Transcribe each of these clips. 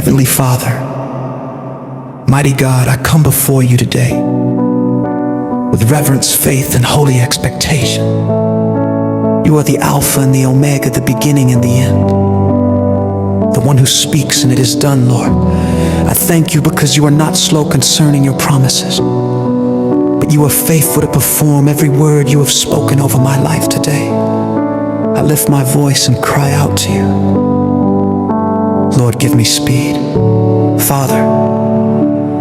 Heavenly Father, mighty God, I come before you today with reverence, faith, and holy expectation. You are the Alpha and the Omega, the beginning and the end, the one who speaks and it is done, Lord. I thank you because you are not slow concerning your promises, but you are faithful to perform every word you have spoken over my life today. I lift my voice and cry out to you. Lord, give me speed. Father,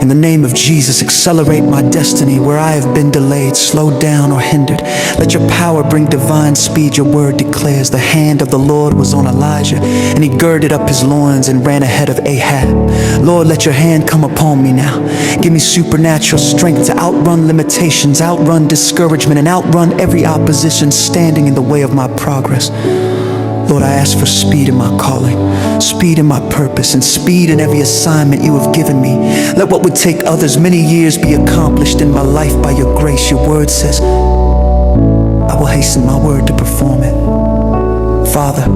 in the name of Jesus, accelerate my destiny where I have been delayed, slowed down, or hindered. Let your power bring divine speed. Your word declares the hand of the Lord was on Elijah, and he girded up his loins and ran ahead of Ahab. Lord, let your hand come upon me now. Give me supernatural strength to outrun limitations, outrun discouragement, and outrun every opposition standing in the way of my progress. Lord, I ask for speed in my calling, speed in my purpose, and speed in every assignment you have given me. Let what would take others many years be accomplished in my life by your grace. Your word says, I will hasten my word to perform it. Father,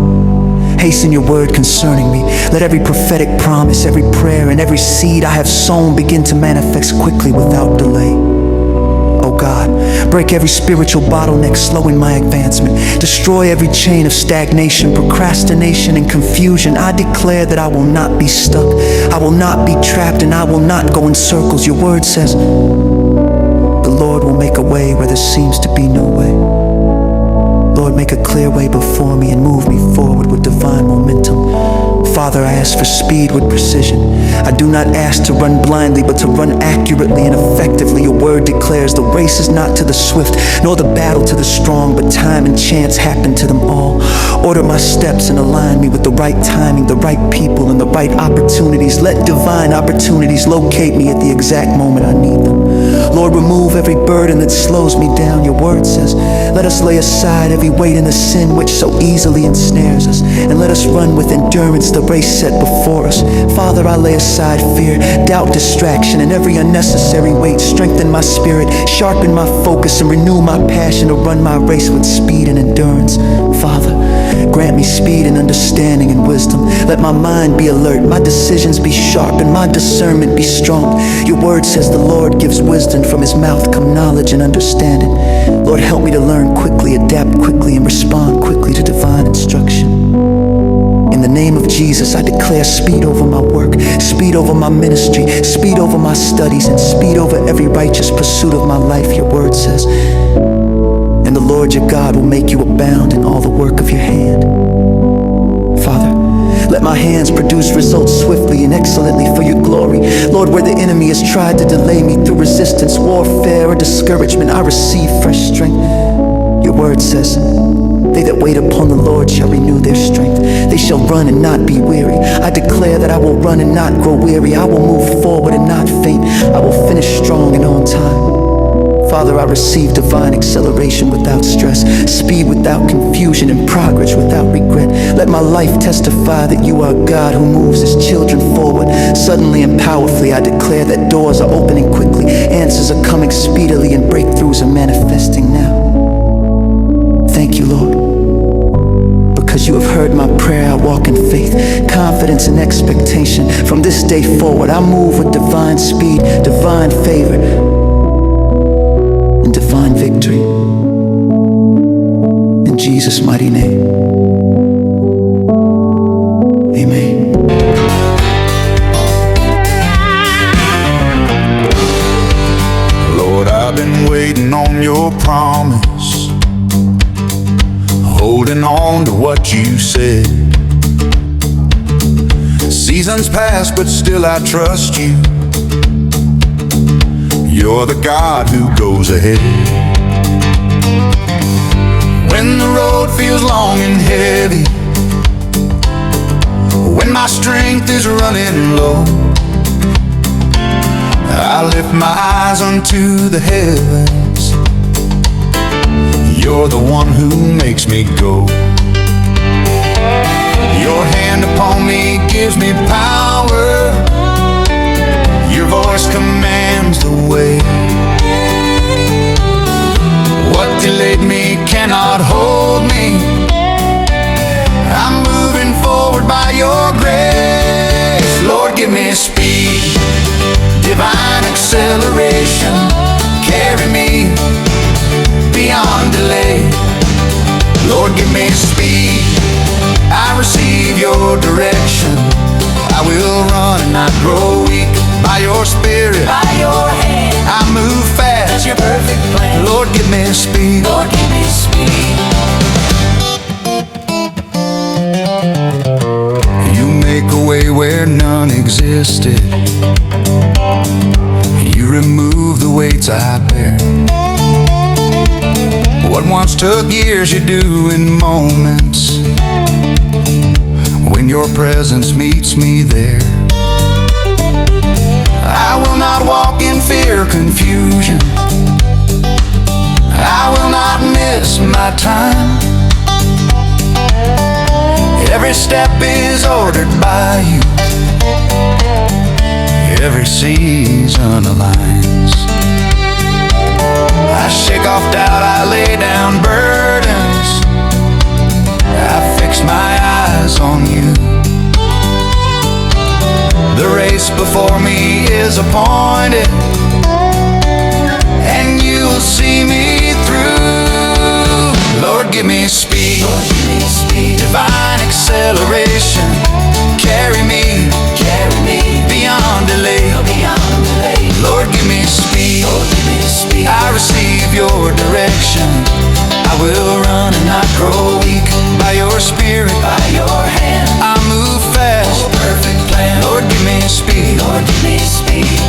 hasten your word concerning me. Let every prophetic promise, every prayer, and every seed I have sown begin to manifest quickly without delay. Oh God, break every spiritual bottleneck slowing my advancement. Destroy every chain of stagnation, procrastination, and confusion. I declare that I will not be stuck, I will not be trapped, and I will not go in circles. Your word says, the Lord will make a way where there seems to be no way. Lord, make a clear way before me and move me forward with divine momentum. Father, I ask for speed with precision. I do not ask to run blindly, but to run accurately and effectively. Your word declares the race is not to the swift, nor the battle to the strong, but time and chance happen to them all. Order my steps and align me with the right timing, the right people, and the right opportunities. Let divine opportunities locate me at the exact moment I need them. Lord, remove every burden that slows me down. Your word says, let us lay aside every weight and the sin which so easily ensnares us, and let us run with endurance the race set before us. Father, I lay aside fear, doubt, distraction, and every unnecessary weight. Strengthen my spirit, sharpen my focus, and renew my passion to run my race with speed and endurance. Father, grant me speed and understanding and wisdom. Let my mind be alert, my decisions be sharp, and my discernment be strong. Your word says the Lord gives wisdom, from his mouth come knowledge and understanding. Lord, help me to learn quickly, adapt quickly, and respond quickly to divine instruction. In the name of Jesus, I declare speed over my work, speed over my ministry, speed over my studies, and speed over every righteous pursuit of my life. Your word says, and the Lord your God will make you abound in all the work of your hand. Father, let my hands produce results swiftly and excellently for your glory. Lord, where the enemy has tried to delay me through resistance, warfare, or discouragement, I receive fresh strength. Your word says, they that wait upon the Lord shall renew their strength. They shall run and not be weary. I declare that I will run and not grow weary. I will move forward and not faint. I will finish strong and on time. Father, I receive divine acceleration without stress, speed without confusion, and progress without regret. Let my life testify that you are God who moves his children forward. Suddenly and powerfully, I declare that doors are opening quickly, answers are coming speedily, and breakthroughs are manifesting now. Thank you, Lord, because you have heard my prayer. I walk in faith, confidence, and expectation. From this day forward, I move with divine speed, divine favor, and divine victory. In Jesus' mighty name, amen. Lord, I've been waiting on your promise, holding on to what you said. Seasons pass, but still I trust you. You're the God who goes ahead. When the road feels long and heavy, when my strength is running low, I lift my eyes unto the heavens. You're the one who makes me go. Your hand upon me gives me power. Your voice commands the way. What delayed me cannot hold me. I'm moving forward by your grace. Lord, give speed, divine acceleration. Carry me beyond delay. Lord, give me speed. I receive your direction. I will run and not grow weak. By your spirit, By your hand, I move fast. that's your perfect plan. Lord, give me speed. Lord, give me speed. You make a way where none existed. You remove the weights I bear. What once took years, you do in moments. When your presence meets me there, I will not walk in fear, confusion. I will not miss my time. Every step is ordered by you. Every season aligns. I shake off doubt, I lay down burdens. I fix my eyes on you. The race before me is appointed, and you'll see me through. Lord, give me speed, Lord, give me speed. divine acceleration. Carry me beyond delay. Beyond delay. Lord, give me speed. Lord, give me speed. I receive your direction. I will run and not grow weak. By your spirit, By your hand, I move fast. your perfect plan. Lord, give me speed. Lord, give me speed.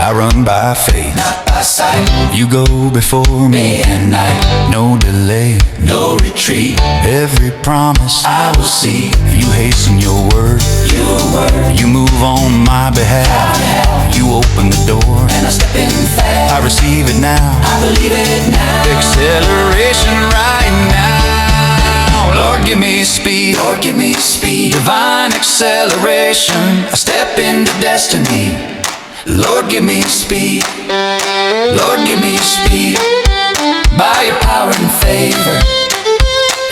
I run by faith. Not by sight, You go before me. day and night, No delay. no retreat. Every promise I will see you hasten your word. your word. You move on my behalf. You open the door. And I step in fast. I receive it now. I believe it now. Acceleration right now. Lord, give me speed. Lord, give me speed. Divine acceleration. I step into destiny. Lord, give me speed. Lord, give me speed. By your power and favor,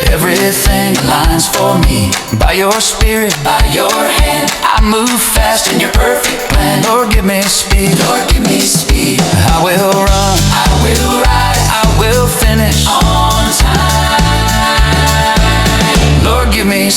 everything aligns for me. By your spirit, By your hand, I move fast in your perfect plan. Lord, give me speed. Lord, give me speed. I will run. I will rise I will finish. on time. Lord, give me